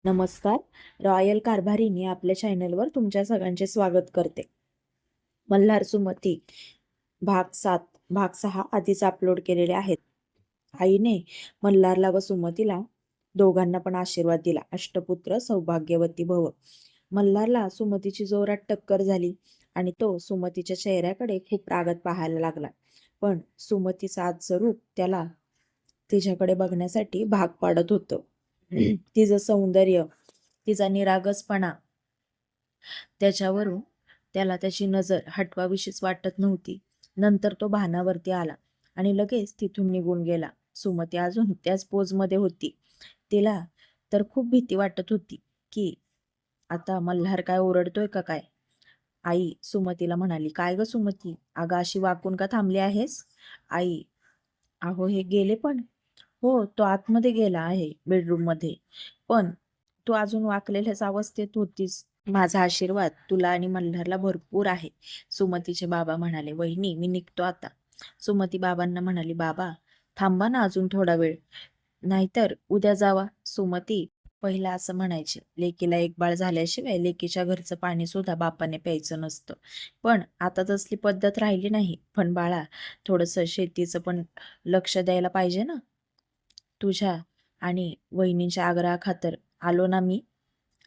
नमस्कार. रॉयल कारभारीने आपल्या चॅनलवर तुमच्या सगळ्यांचे स्वागत करते. मल्हार सुमती भाग 7 भाग 6 आधीच अपलोड केलेले आहेत. आईने मल्हारला व सुमतीला दोघांना पण आशीर्वाद दिला. अष्टपुत्र सौभाग्यवती भव. मल्हारला सुमतीची जोरात टक्कर झाली आणि तो सुमतीच्या चेहऱ्याकडे खूप रागात पाहायला लागला. पण सुमतीचं आजचं रूप त्याला तिच्याकडे बघण्यासाठी भाग पाडत होतं. तिचं सौंदर्य, तिचा निरागसपणा, त्याच्यावरून त्याला त्याची नजर हटवावीशीच वाटत नव्हती. नंतर तो भानावरती आला आणि लगेच तिथून निघून गेला. सुमती अजून त्याच पोजमध्ये होती. तिला तर खूप भीती वाटत होती की आता मल्हार काय ओरडतोय का काय. आई सुमतीला म्हणाली, काय ग सुमती, अगं अशी वाकून का थांबली आहेस? आई, अहो हे गेले पण. हो, तो आतमध्ये गेला आहे बेडरूम मध्ये, पण तू अजून वाकलेल्याच अवस्थेत होतीस. माझा आशीर्वाद तुला आणि मल्हारला भरपूर आहे. सुमतीचे बाबा म्हणाले, वहिनी मी निघतो आता. सुमती बाबांना म्हणाली, बाबा थांबा ना अजून थोडा वेळ, नाहीतर उद्या जावा. सुमती पहिला असं म्हणायचे, लेकीला एक बाळ झाल्याशिवाय लेकीच्या घरचं पाणी सुद्धा बापाने प्यायचं नसतं. पण आता तसली पद्धत राहिली नाही. पण बाळा, थोडंसं शेतीचं पण लक्ष द्यायला पाहिजे ना. तुझ्या आणि वहिनींच्या आग्रहाखातर आलो ना मी,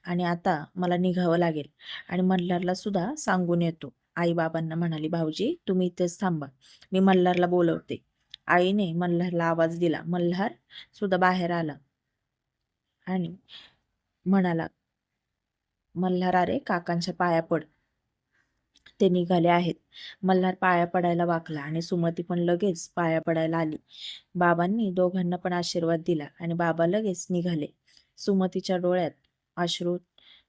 आणि आता मला निघावं लागेल आणि मल्हारला सुद्धा सांगून येतो. आई बाबांना म्हणाली, भाऊजी तुम्ही इथेच थांबा, मी मल्हारला बोलवते. आईने मल्हारला आवाज दिला. मल्हार सुद्धा बाहेर आला आणि म्हणाला, मल्हार अरे काकांच्या पाया पड, ते निघाले आहेत. मल्हार पाया पडायला वाकला आणि सुमती पण लगेच पाया पडायला आली. बाबांनी दोघांना पण आशीर्वाद दिला आणि बाबा लगेच निघाले. सुमतीच्या डोळ्यात अश्रू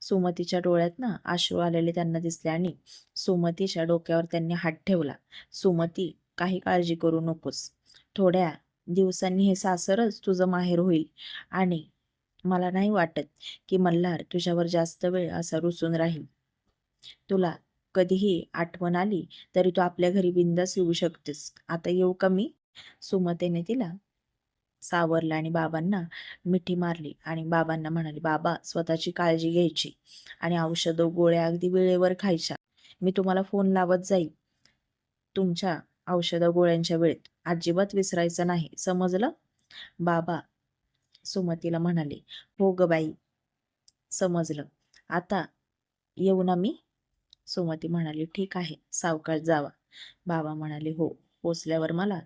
सुमतीच्या डोळ्यात ना अश्रू आलेले त्यांना दिसले आणि सुमतीच्या डोक्यावर त्यांनी हात ठेवला. सुमती, काही काळजी करू नकोस, थोड्या दिवसांनी हे सासरच तुझं माहेर होईल आणि मला नाही वाटत की मल्हार तुझ्यावर जास्त वेळ असा रुसून राहील. तुला कधीही आठवण आली तरी तू आपल्या घरी बिंदास येऊ शकतेस. आता येऊ का मी? सुमतीने तिला सावरलं आणि बाबांना मिठी मारली आणि बाबांना म्हणाली, बाबा स्वतःची काळजी घ्यायची आणि औषधं गोळ्या अगदी वेळेवर खायच्या. मी तुम्हाला फोन लावत जाईल तुमच्या औषधं गोळ्यांच्या वेळेत. अजिबात विसरायचं नाही, समजलं? बाबा सुमतीला म्हणाले, हो ग बाई, समजलं. आता येऊ ना मी? सुमती म्हणाली, ठीक आहे, सावकाश जावा. बाबा म्हणाले, हो, पोचल्यावर मला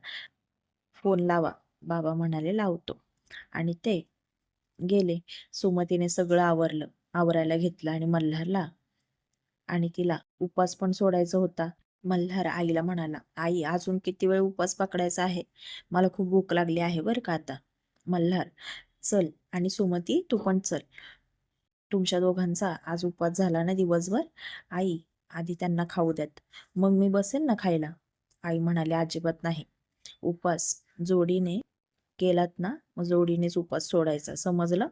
फोन लावा. बाबा म्हणाले, लावतो. आणि ते गेले. सुमतीने सगळं आवरायला घेतलं आणि मल्हारला आणि तिला उपवास पण सोडायचा होता. मल्हार आईला म्हणाला, आई अजून किती वेळ उपवास पकडायचा आहे? मला खूप भूक लागली आहे बरं का आता. मल्हार, चल, आणि सुमती तू पण चल, तुमच्या दोघांचा आज उपवास झाला ना दिवसभर. आई, आधी त्यांना खाऊ द्यात, मग मी बसेल ना खायला. आई म्हणाले, अजिबात नाही, उपवास जोडीने केलात ना, मग जोडीनेच उपवास सोडायचा, समजलं?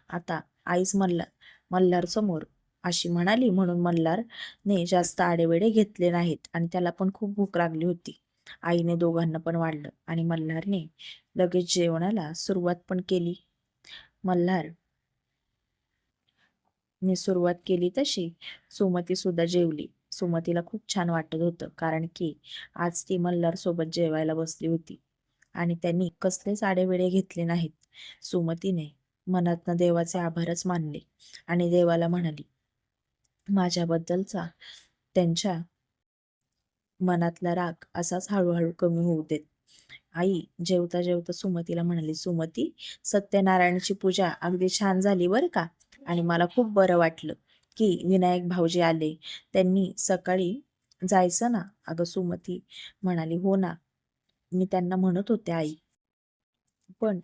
आता आईच मल्हार समोर अशी म्हणाली म्हणून मल्हारने जास्त आडेवेडे घेतले नाहीत आणि त्याला पण खूप भूक लागली होती. आईने दोघांना पण वाढलं आणि मल्हारने लगेच जेवणाला सुरुवात पण केली. मल्हारने सुरुवात केली तशी सुमती सुद्धा जेवली. सुमतीला खूप छान वाटत होतं, कारण की आज ती मल्हार सोबत जेवायला बसली होती आणि त्यांनी कसलेच आडेवेडे घेतले नाहीत. सुमतीने मनातनं देवाचे आभारच मानले आणि देवाला म्हणाली, माझ्याबद्दलचा त्यांच्या मनातला राग असाच हळूहळू कमी होऊ देत. आई जेवता जेवता सुमतीला म्हणाली, सुमती, सत्यनारायणची पूजा अगदी छान झाली बरं का, आणि मला खूप बरं वाटलं की विनायक भाऊजी आले, त्यांनी सकाळी जायचं ना. अगं सुमती म्हणाली, हो ना, मी त्यांना म्हणत होते आई, पण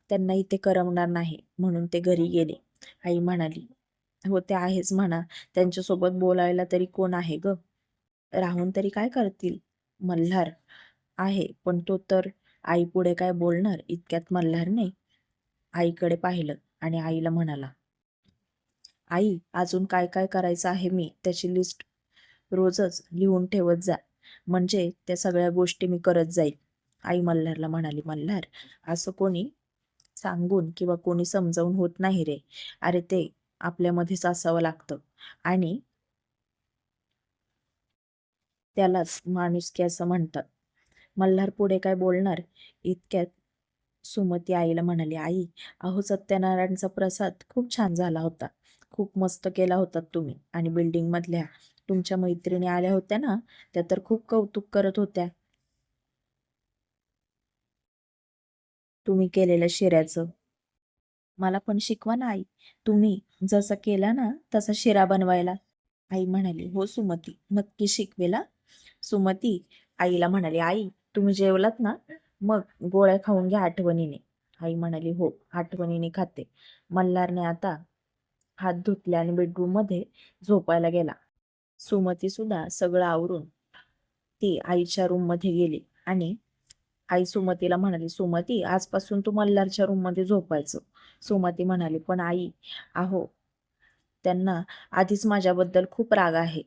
त्यांना इथे करमणार नाही म्हणून ते घरी गेले. आई म्हणाली, हो ते आहेच म्हणा, त्यांच्यासोबत बोलायला तरी कोण आहे ग, राहून तरी काय करतील. मल्हार आहे, पण तो तर आई पुढे काय बोलणार. इतक्यात मल्हारने आईकडे पाहिलं आणि आईला म्हणाला, आई अजून काय काय करायचं आहे मी त्याची लिस्ट रोजच लिहून ठेवत जा, म्हणजे त्या सगळ्या गोष्टी मी करत जाईल. आई मल्हारला म्हणाली, मल्हार असं कोणी सांगून किंवा कोणी समजावून होत नाही रे. अरे ते आपल्यामध्येच असावं लागतं आणि त्यालाच माणुसकी असं म्हणतात. मल्हार पुढे काय बोलणार इतक्यात सुमती आईला म्हणाली, आई, अहो सत्यनारायणचा प्रसाद खूप छान झाला होता. खूप मस्त केला होता तुम्ही. आणि बिल्डिंग मधल्या तुमच्या मैत्रिणी आल्या होत्या ना, त्या तर खूप कौतुक करत होत्या तुम्ही केलेल्या शिऱ्याचं. मला पण शिकवा ना आई. तुम्ही जसं केला ना तसा शिरा बनवायला. आई म्हणाली, हो सुमती, नक्की शिकवेल हा. सुमती आईला म्हणाली, आई, तुम्ही जेवलात ना, मग गोळ्या खाऊन घ्या आठवणीने. आई म्हणाली, हो, आठवणीने खाते. मल्हारने आता हात धुतले आणि बेडरूम मध्ये झोपायला गेला. सुमती सुद्धा सगळं आवरून ती आईच्या रूम मध्ये गेली आणि आई सुमतीला म्हणाली, सुमती, आजपासून तू मल्हारच्या रूम मध्ये झोपायचं. सुमती म्हणाली, पण आई, अहो त्यांना आधीच माझ्याबद्दल खूप राग आहे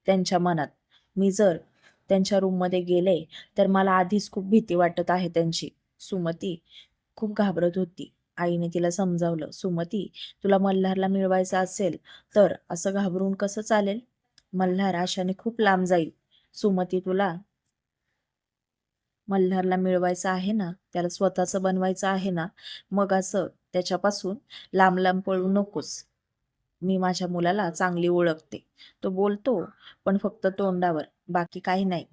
त्यांच्या मनात. मी जर त्यांच्या रूम मध्ये गेले तर मला आधीच खूप भीती वाटत आहे त्यांची. सुमती खूप घाबरत होती. आईने तिला समजावलं, सुमती, तुला मल्हारला मिळवायचा असेल तर असं घाबरून कसं चालेल? मल्हार आशाने खूप लांब जाईल. सुमती, तुला मल्हारला मिळवायचं आहे ना, त्याला स्वतःचं बनवायचं आहे ना, मग असं त्याच्यापासून लांब लांब पळू नकोस. मी माझ्या मुलाला चांगली ओळखते. तो बोलतो पण फक्त तोंडावर, बाकी काही नाही.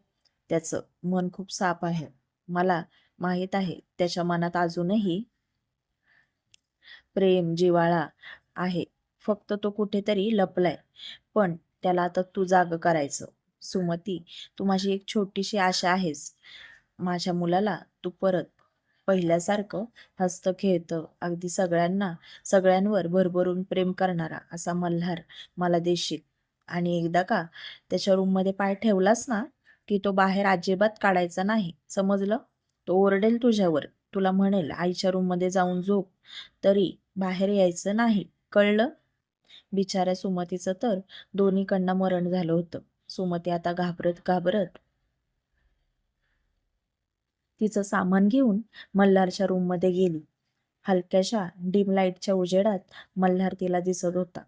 त्याचं मन खूप साफ आहे. मला माहित आहे त्याच्या मनात अजूनही प्रेम जिव्हाळा आहे. फक्त तो कुठेतरी लपलाय. पण त्याला आता तू जाग करायचं. सुमती, तू माझी एक छोटीशी आशा आहेस. माझ्या मुलाला तू परत पहिल्यासारखं हसतं खेळतं अगदी सगळ्यांवर भरभरून प्रेम करणारा असा मल्हार मला देशील. आणि एकदा का त्याच्या रूम मध्ये पाय ठेवलास ना, की तो बाहेर अजिबात काढायचा नाही, समजलं? तो ओरडेल तुझ्यावर, तुला म्हणेल आईच्या रूम मध्ये जाऊन झोप, तरी बाहेर यायचं नाही, कळलं? बिचाऱ्या सुमतीचं तर दोन्हीकडनं मरण झालं होतं. सुमती आता घाबरत घाबरत तिचं सामान घेऊन मल्हारच्या रूम मध्ये गेली. हलक्याशा डिम लाईटच्या उजेडात मल्हार तिला दिसत होता.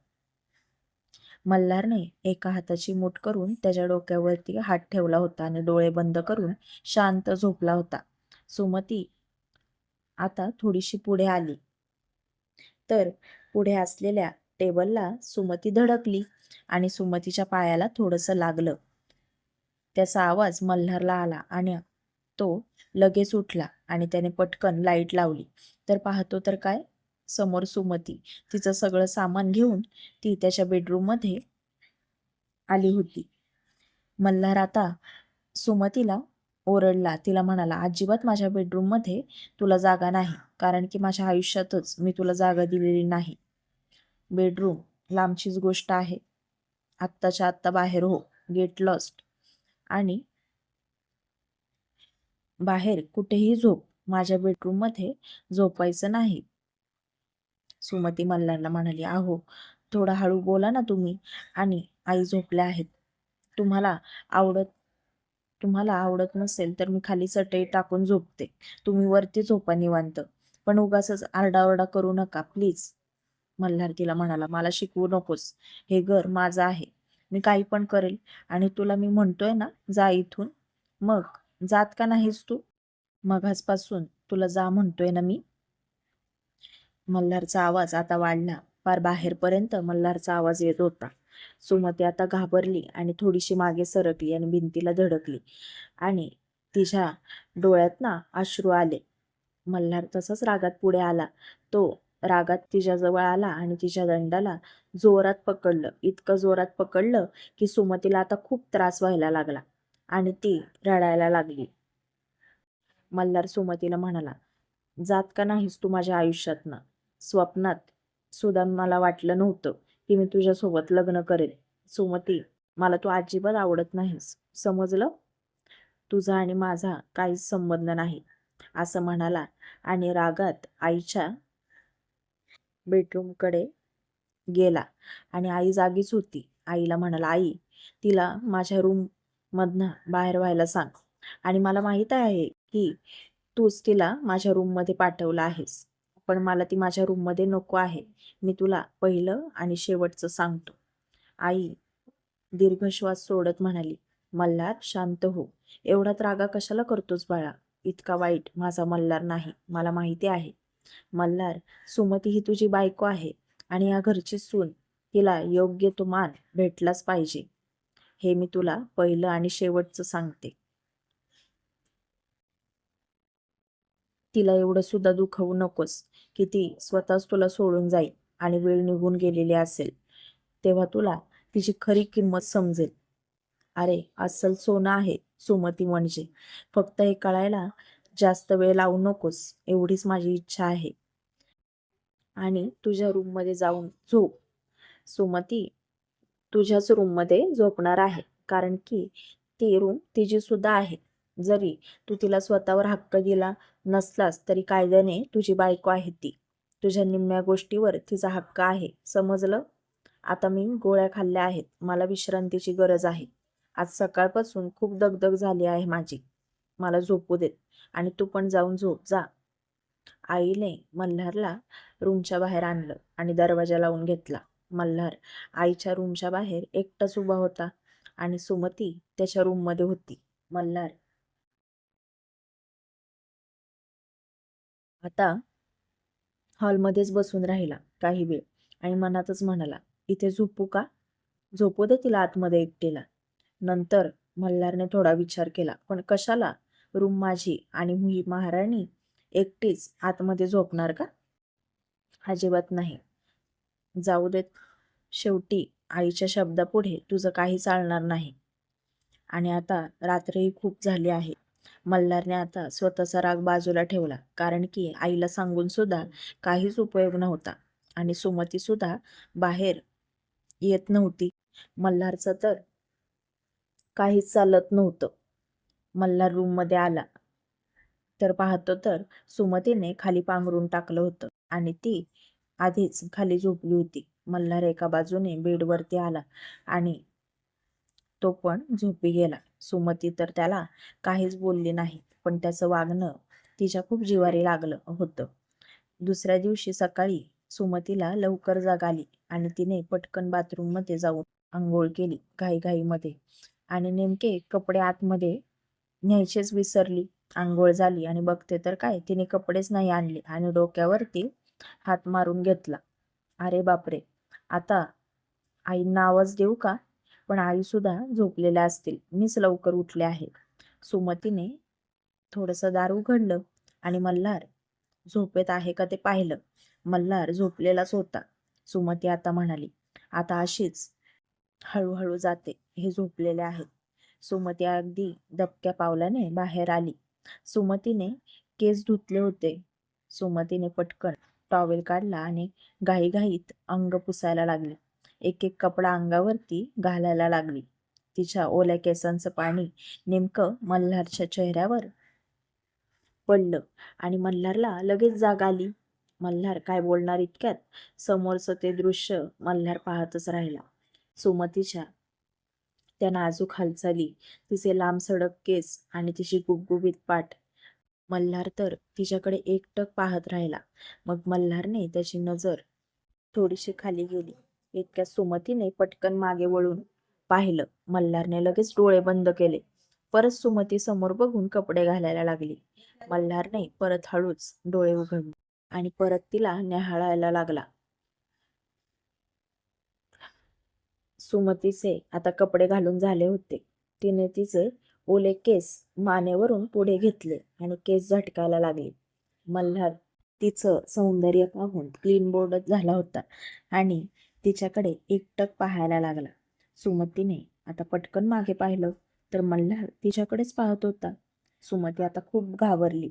मल्हारने एका हाताची मूठ करून त्याच्या डोक्यावरती हात ठेवला होता आणि डोळे बंद करून शांत झोपला होता. सुमती आता थोडीशी पुढे आली तर पुढे असलेल्या टेबलला सुमती धडकली आणि सुमतीच्या पायाला थोडंसं लागलं. त्याचा आवाज मल्हारला आला आणि तो लगेच उठला आणि त्याने पटकन लाईट लावली. तर पाहतो तर काय, समोर सुमती तिचं सगळं सामान घेऊन ती त्याच्या बेडरूम मध्ये आली होती. मल्हार आता सुमतीला ओरडला. तिला म्हणाला, अजिबात माझ्या बेडरूम मध्ये तुला जागा नाही, कारण की माझ्या आयुष्यातच मी तुला जागा दिलेली नाही. बेडरूम लांबचीच गोष्ट आहे. आत्ताच्या आत्ता बाहेर हो, गेट लॉस्ट, आणि बाहेर कुठेही झोप, माझ्या बेडरूम मध्ये झोपायचं नाही. सुमती मल्हारला म्हणाली, अहो थोडा हळू बोला ना तुम्ही, आणि आई झोपल्या आहेत. तुम्हाला आवडत तुम्हाला आवडत नसेल तर मी खाली चटई टाकून झोपते, तुम्ही वरती झोपा निवांत, पण उगाचच आरडाओरडा करू नका प्लीज. मल्हार तिला म्हणाला, मला शिकवू नकोस, हे घर माझं आहे, मी काही पण करेल. आणि तुला मी म्हणतोय ना, जा इथून, मग जात का नाहीस तू? मघाचपासून तुला जा म्हणतोय ना मी. मल्हारचा आवाज आता वाढला. फार बाहेरपर्यंत मल्हारचा आवाज येत होता. सुमती आता घाबरली आणि थोडीशी मागे सरकली आणि भिंतीला धडकली आणि तिच्या डोळ्यात ना अश्रू आले. मल्हार तसाच रागात पुढे आला. तो रागात तिच्याजवळ आला आणि तिच्या दंडाला जोरात पकडलं. इतकं जोरात पकडलं की सुमतीला आता खूप त्रास व्हायला लागला आणि ती रडायला लागली. मल्हार सुमतीला म्हणाला, जात का नाहीस तू माझ्या आयुष्यातनं? स्वप्नात सुद्धा मला वाटलं नव्हतं की मी तुझ्यासोबत लग्न करेल. सुमती, मला तू अजिबात आवडत नाहीस, समजलं? तुझा आणि माझा काहीच संबंध नाही, असं म्हणाला आणि रागात आईच्या बेडरूमकडे गेला. आणि आई जागीच होती. आईला म्हणाला, आई, तिला माझ्या रूम मधनं बाहेर व्हायला सांग. आणि मला माहित आहे की तूच तिला माझ्या रूममध्ये पाठवलं आहेस, पण मला ती माझ्या रूममध्ये नको आहे. मी तुला पहिलं आणि शेवटचं सांगतो. आई दीर्घ श्वास सोडत म्हणाली, मल्हार शांत हो. एवढा त्रागा कशाला करतोस बाळा? इतका वाईट माझा मल्हार नाही, मला माहिती आहे. मल्हार, सुमती ही तुझी बायको आहे आणि या घरची सून. तिला योग्य तो मान भेटलाच पाहिजे. हे मी तुला पहिलं आणि शेवटचं सांगते. तिला एवढं सुद्धा दुखवू नकोस की ती स्वतःच तुला सोडून जाईल आणि वेळ निघून गेलेली असेल तेव्हा तुला तिची खरी किंमत समजेल. अरे अस्सल सोनं आहे सुमती म्हणजे. फक्त हे कळायला जास्त वेळ लावू नकोस एवढीच माझी इच्छा आहे. आणि तुझ्या रूममध्ये जाऊन झोप. सुमती तुझ्याच रूममध्ये झोपणार आहे, कारण की ती रूम तिची सुद्धा आहे. जरी तू तिला स्वतःवर हक्क दिला नसलास तरी कायद्याने तुझी बायको आहे ती. तुझ्या निम्म्या गोष्टीवर तिचा हक्क आहे, समजलं? आता मी गोळ्या खाल्ल्या आहेत, मला विश्रांतीची गरज आहे. आज सकाळपासून खूप दगदग झाली आहे माझी. मला झोपू देत आणि तू पण जाऊन झोप जा. आईने मल्हारला रूमच्या बाहेर आणलं आणि दरवाजा लावून घेतला. मल्हार आईच्या रूमच्या बाहेर एकटाच उभा होता आणि सुमती त्याच्या रूममध्ये होती. मल्हार आता हॉलमध्येच बसून राहिला काही वेळ आणि मनातच म्हणाला, इथे झोपू का? झोपू दे तिला आतमध्ये एकटीला. नंतर मल्हारने थोडा विचार केला, पण कशाला? रूम माझी आणि ही महाराणी एकटीच आतमध्ये झोपणार का? अजिबात नाही. जाऊ देत. शेवटी आईच्या शब्दापुढे तुझं काही चालणार नाही. आणि आता रात्रही खूप झाली आहे. मल्हारने आता स्वतःचा राग बाजूला ठेवला, कारण की आईला सांगून सुद्धा काहीच उपयोग नव्हता आणि सुमती सुद्धा बाहेर येत नव्हती. मल्हारचं तर काहीच चालत नव्हतं. मल्हार रूममध्ये आला तर पाहतो तर सुमतीने खाली पांघरून टाकलं होतं आणि ती आधीच खाली झोपली होती. मल्हार एका बाजूने बेडवरती आला आणि तो पण झोपी गेला. सुमती तर त्याला काहीच बोलली नाही, पण त्याचं वागणं तिच्या खूप जिव्हारी लागलं होतं. दुसऱ्या दिवशी सकाळी सुमतीला लवकर जाग आली आणि तिने पटकन बाथरूममध्ये जाऊन आंघोळ केली घाईघाईमध्ये आणि नेमके कपडे आतमध्ये न्यायचेच विसरली. अंघोळ झाली आणि बघते तर काय, तिने कपडेच नाही आणले आणि डोक्यावरती हात मारून घेतला. अरे बापरे, आता आईंना आवाज देऊ का? पण आई सुद्धा झोपलेल्या असतील, मीच लवकर उठले आहे. सुमतीने थोडंसं दार उघडलं आणि मल्हार झोपेत आहे का ते पाहिलं. मल्हार झोपलेलाच होता. सुमती आता म्हणाली, आता अशीच हळूहळू जाते, हे झोपलेले आहेत. सुमती अगदी दबक्या पावलाने बाहेर आली. सुमतीने केस धुतले होते. सुमतीने पटकन टॉवेल काढला आणि घाईघाईत अंग पुसायला लागली. एक एक कपडा अंगावरती घालायला लागली. तिच्या ओल्या केसांचं पाणी नेमकं मल्हारच्या चेहऱ्यावर पडलं आणि मल्हारला लगेच जाग आली. मल्हार काय बोलणार इतक्यात समोरचं ते दृश्य मल्हार पाहतच राहिला. सुमतीच्या त्या नाजूक हालचाली, तिचे लांब सडक केस आणि तिची गुबगुबीत पाठ. मल्हार तर तिच्याकडे एकटक पाहत राहिला. मग मल्हारने त्याची नजर थोडीशी खाली गेली. इतक्यात सुमतीने पटकन मागे वळून पाहिलं. मल्हारने लगेच डोळे बंद केले. परत सुमती समोर बघून कपडे घालायला लागली. मल्हारने परत हळूच डोळे उघडले आणि परत तिला न्याहाळायला लागला. सुमतीचे आता कपडे घालून झाले होते. तिने तिचे ओले केस मानेवरून पुढे घेतले आणि केस झटकायला लागले. मल्हार तिचं सौंदर्य पाहून क्लीन बोर्डच झाला होता आणि तिच्याकडे एकटक पाहायला लागला. सुमतीने आता पटकन मागे पाहिलं तर मल्हार तिच्याकडेच पाहत होता. सुमती आता खूप घाबरली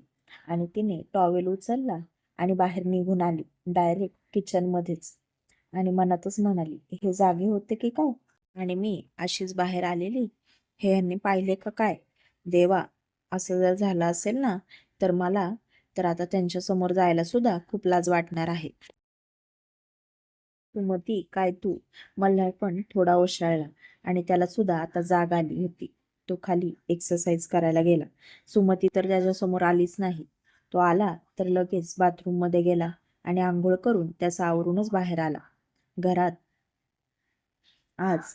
आणि तिने टॉवेल उचलला आणि बाहेर निघून आली, डायरेक्ट किचनमध्येच. आणि मनातच म्हणाली, हे जागे होते की काय? आणि मी अशीच बाहेर आलेली, हे यांनी पाहिले का काय? देवा, असं जर झालं असेल ना, तर मला तर आता त्यांच्या समोर जायला सुद्धा खूप लाज वाटणार आहे. सुमती, काय तू? मल्हार पण थोडा ओशाळला आणि त्याला सुद्धा आता जाग आली होती. तो खाली एक्सरसाइज करायला गेला. सुमती तर त्याच्यासमोर आलीच नाही. तो आला तर लगेच बाथरूममध्ये गेला आणि आंघोळ करून त्याचा आवरूनच बाहेर आला. घरात आज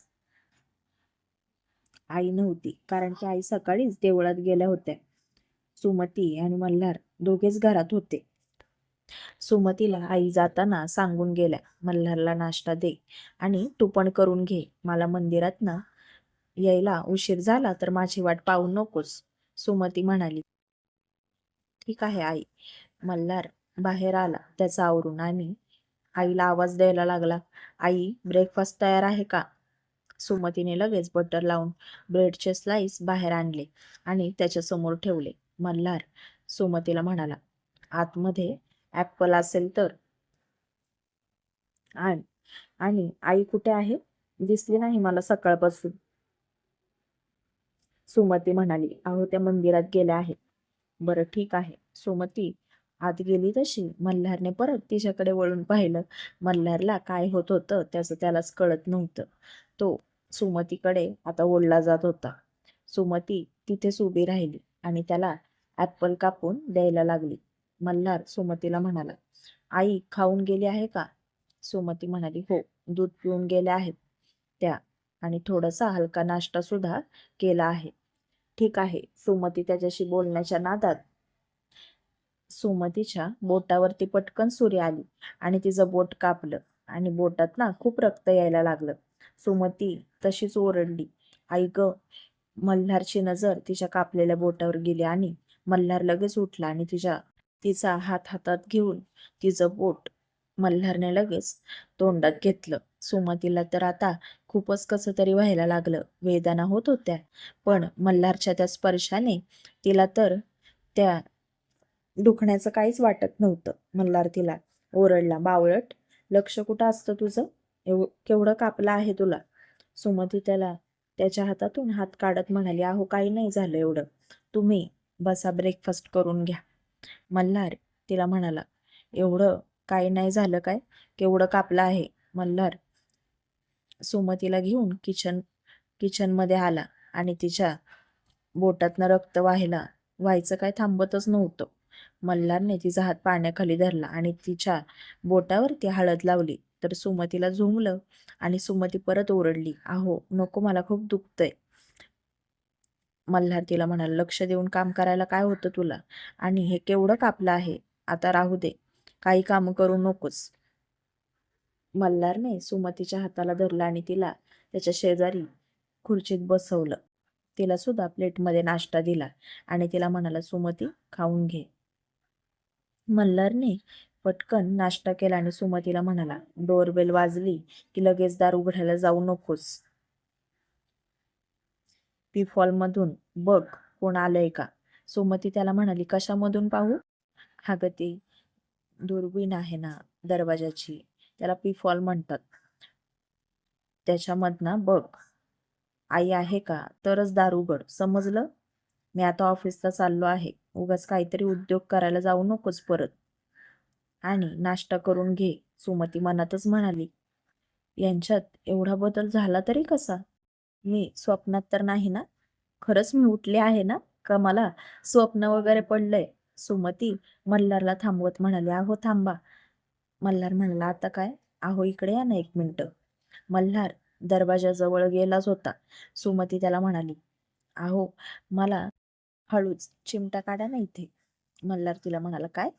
आई नव्हती, कारण की आई सकाळीच देवळात गेल्या होत्या. सुमती आणि मल्हार दोघेच घरात होते. सुमतीला आई जाताना सांगून गेल्या, मल्हारला नाश्ता दे आणि तू पण करून घे. मला मंदिरात ना यायला उशीर झाला तर माझी वाट पाहू नकोस. सुमती म्हणाली, ठीक आहे आई. मल्हार बाहेर आला त्याचा आवरून आणि आईला आवाज द्यायला लागला, आई ब्रेकफास्ट तयार आहे का? सुमतीने लगेच बटर लावून ब्रेडचे स्लाइस बाहेर आणले आणि त्याच्या समोर ठेवले. मल्हार सुमतीला म्हणाला, आतमध्ये ऍपल असेल तर आण. आणि आई कुठे आहे? दिसली नाही मला सकाळपासून. सुमती म्हणाली, अहो त्या मंदिरात गेल्या आहेत. बरं ठीक आहे. सुमती आत गेली तशी मल्हारने परत तिच्याकडे वळून पाहिलं. मल्हारला काय होत होतं त्याचं त्यालाच कळत नव्हतं. तो सुमतीकडे आता ओढला जात होता. सुमती तिथेच उभी राहिली आणि त्याला ऍपल कापून द्यायला लागली. मल्हार सुमतीला म्हणाला, आई खाऊन गेली आहे का? सुमती म्हणाली, हो, दूध पिऊन गेल्या आहेत त्या आणि थोडासा हलका नाश्ता सुद्धा केला आहे. ठीक आहे. सुमती त्याच्याशी बोलण्याच्या नादात सुमतीच्या बोटावरती पटकन सुरी आली आणि तिचं बोट कापलं आणि बोटात ना खूप रक्त यायला लागलं. सुमती तशीच ओरडली, आई ग. मल्हारची नजर तिच्या कापलेल्या बोटावर गेली आणि मल्हार लगेच उठला आणि तिचा हात हातात घेऊन तिचं बोट मल्हारने लगेच तोंडात घेतलं. सुमतीला तर आता खूपच कसं तरी व्हायला लागलं. वेदना होत होत्या, पण मल्हारच्या त्या स्पर्शाने तिला तर त्या दुखण्याचं काहीच वाटत नव्हतं. मल्हार तिला ओरडला, बावळट, लक्ष कुठं असतं तुझं? केवढं कापलं आहे तुला? सुमती त्याच्या हातातून हात काढत म्हणाली, अहो काही नाही झालं एवढं. तुम्ही बसा, ब्रेकफास्ट करून घ्या. मल्हार तिला म्हणाला, एवढं काही नाही झालं काय? केवढं कापलं आहे? मल्हार सुमतीला घेऊन किचनमध्ये आला आणि तिच्या बोटातनं रक्त व्हायचं काय थांबतच नव्हतं. मल्हारने तिचा हात पाण्याखाली धरला आणि तिच्या बोटावरती हळद लावली तर सुमतीला झोंबलं आणि सुमती परत ओरडली, अहो नको, मला खूप दुखतंय. मल्हार तिला म्हणाला, लक्ष देऊन काम करायला काय होतं तुला? आणि हे केवढं कापलं आहे? आता राहू दे, काही काम करू नकोस. मल्हारने सुमतीच्या हाताला धरलं आणि तिला त्याच्या शेजारी खुर्चीत बसवलं. तिला सुद्धा प्लेटमध्ये नाश्ता दिला आणि तिला म्हणाला, सुमती खाऊन घे. मल्हारने पटकन नाश्ता केला आणि सुमतीला म्हणाला, डोरबेल वाजली की लगेच दार उघडायला जाऊ नकोस. मधून बघ कोण आलंय का? सुमती त्याला म्हणाली, कशामधून पाहू? अगं ती दुर्बीण आहे ना दरवाजाची, त्याला पिफॉल म्हणतात. त्याच्यामधनं बघ आई आहे का तरच दार उघड, समजलं? मी आता ऑफिसला चाललो आहे. उगाच काहीतरी उद्योग करायला जाऊ नकोस परत. आणि नाश्ता करून घे. सुमती मनातच म्हणाली, यांच्यात एवढा बदल झाला तरी कसा? मी स्वप्नात तर नाही ना? खरंच मी उठले आहे ना? का मला स्वप्न वगैरे पडलंय? सुमती मल्हारला थांबवत म्हणाली, अहो थांबा. मल्हार म्हणाला, आता काय? अहो इकडे या ना 1 मिनिटं. मल्हार दरवाजाजवळ गेलाच होता. सुमती त्याला म्हणाली, अहो मला हळूच चिमटा काढा ना इथे. मल्हार तिला म्हणाला, काय?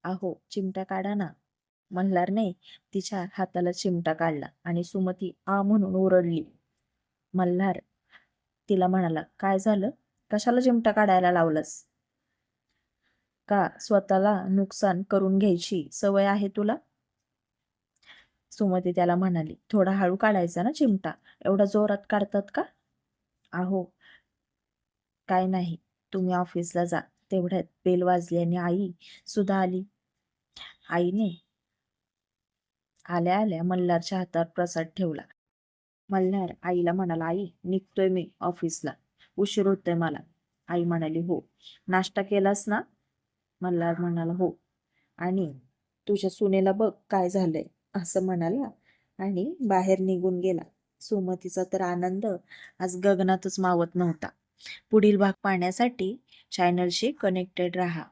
अहो चिमटा काढा ना. मल्हारने तिच्या हाताला चिमटा काढला आणि सुमती आ म्हणून ओरडली. मल्हार तिला म्हणाला, काय झालं? कशाला चिमटा काढायला लावलंस? का स्वतःला नुकसान करून घ्यायची सवय आहे तुला? सुमती त्याला म्हणाली, थोडा हळू काढायचा ना चिमटा, एवढा जोरात काढतात का? अहो काय नाही, तुम्ही ऑफिसला जा. तेवढ्यात बेल वाजली आणि आई सुद्धा आली. आईने आल्या आल्या मल्हारच्या हातावर प्रसाद ठेवला. मल्हार आईला म्हणाला, आई निघतोय मी ऑफिसला, उशीर होतोय मला. आई म्हणाली, हो. नाश्ता केलास ना? मल्हार म्हणाला, हो. आणि तुझ्या सुनेला बघ काय झालंय, असं म्हणाला आणि बाहेर निघून गेला. सुमतीचा तर आनंद आज गगनातच मावत नव्हता. पुढील भाग पाहण्यासाठी चॅनलशी कनेक्टेड राहा.